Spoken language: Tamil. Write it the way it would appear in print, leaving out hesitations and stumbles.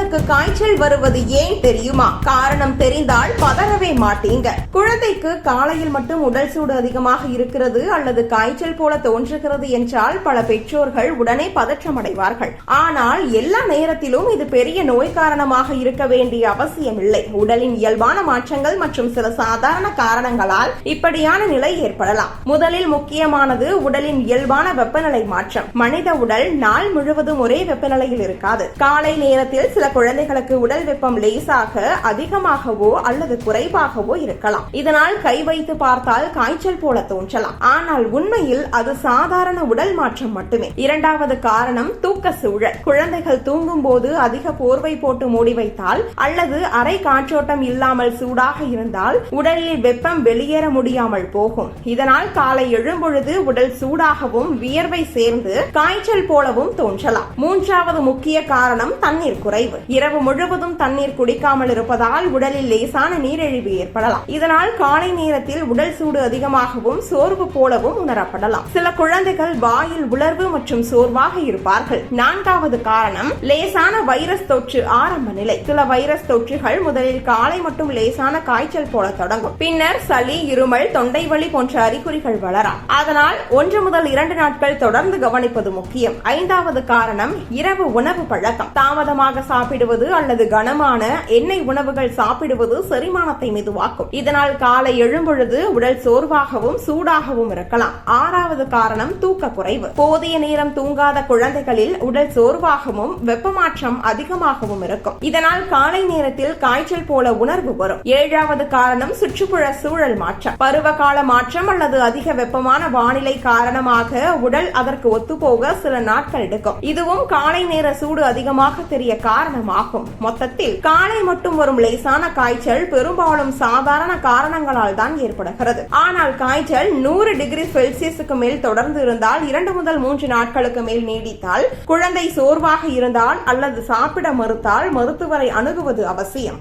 குழந்தைகளுக்கு காய்ச்சல் வருவது ஏன் தெரியுமா? காரணம் தெரிந்தால் பதறவே மாட்டீங்க. குழந்தைக்கு காலையில் மட்டும் உடல் சூடு அதிகமாக இருக்கிறது அல்லது காய்ச்சல் போல தோன்றுகிறது என்றால் பல பெற்றோர்கள் உடனே பதற்றமடைவார்கள். ஆனால் எல்லா நேரத்திலும் இது பெரிய நோய் காரணமாக இருக்க வேண்டிய அவசியமில்லை. உடலின் இயல்பான மாற்றங்கள் மற்றும் சில சாதாரண காரணங்களால் இப்படியான நிலை ஏற்படலாம். முதலில் முக்கியமானது உடலின் இயல்பான வெப்பநிலை மாற்றம். மனித உடல் நாள் முழுவதும் ஒரே வெப்பநிலையில் இருக்காது. காலை நேரத்தில் சில குழந்தைகளுக்கு உடல் வெப்பம் லேசாக அதிகமாகவோ அல்லது குறைவாகவோ இருக்கலாம். இதனால் கை வைத்து பார்த்தால் காய்ச்சல் போல தோன்றலாம். ஆனால் உண்மையில் அது சாதாரண உடல் மாற்றம் மட்டுமே. இரண்டாவது காரணம் தூக்க சூழல். குழந்தைகள் தூங்கும் போது அதிக போர்வை போட்டு மூடி வைத்தால் அல்லது அரை காற்றோட்டம் இல்லாமல் சூடாக இருந்தால் உடலில் வெப்பம் வெளியேற முடியாமல் போகும். இதனால் காலை எழும்பொழுது உடல் சூடாகவும் வியர்வை சேர்ந்து காய்ச்சல் போலவும் தோன்றலாம். மூன்றாவது முக்கிய காரணம் தண்ணீர் குறைவு. இரவு முழுவதும் தண்ணீர் குடிக்காமல் இருப்பதால் உடலில் லேசான நீரிழிவு ஏற்படலாம். இதனால் காலை நேரத்தில் உடல் சூடு அதிகமாகவும் சோர்வு போலவும் உணரப்படலாம். சில குழந்தைகள் வாயில் உலர்வு மற்றும் சோர்வாக இருப்பார்கள். நான்காவது காரணம் லேசான வைரஸ் தொற்று ஆரம்ப நிலை. சில வைரஸ் தொற்றுகள் முதலில் காலை மட்டும் லேசான காய்ச்சல் போல தொடங்கும். பின்னர் சளி, இருமல், தொண்டை வலி போன்ற அறிகுறிகள் வளரலாம். அதனால் 1 முதல் 2 நாட்கள் தொடர்ந்து கவனிப்பது முக்கியம். ஐந்தாவது காரணம் இரவு உணவு பழக்கம். தாமதமாக சாப்பிடுவது அல்லது கனமான எண்ணெய் உணவுகள் சாப்பிடுவது செரிமானத்தை மெதுவாக்கும். இதனால் காலை எழும்பொழுது உடல் சோர்வாகவும் சூடாகவும் இருக்கலாம். ஆறாவது காரணம் தூக்க குறைவு. போதிய நேரம் தூங்காத குழந்தைகளில் உடல் சோர்வாகவும் வெப்பமாற்றம் அதிகமாகவும் இருக்கும். இதனால் காலை நேரத்தில் காய்ச்சல் போல உணர்வு வரும். ஏழாவது காரணம் சுற்றுப்புற சூழல் மாற்றம். பருவகால மாற்றம் அல்லது அதிக வெப்பமான வானிலை காரணமாக உடல் அதற்கு ஒத்துப்போக சில நாட்கள் எடுக்கும். இதுவும் காலை நேர சூடு அதிகமாக தெரிய காரணமாகும். மொத்தத்தில் காலை மட்டும் வரும் லேசான காய்ச்சல் பெரும்பாலும் சாதாரண காரணங்களால் தான் ஏற்படுகிறது. ஆனால் காய்ச்சல் 100 டிகிரி செல்சியஸுக்கு மேல் தொடர்ந்து இருந்தால் 2 முதல் 3 நாட்களுக்கு மேல் நீடித்தால், குழந்தை சோர்வாக இருந்தால் அல்லது சாப்பிட மறுத்தால் மருத்துவரை அணுகுவது அவசியம்.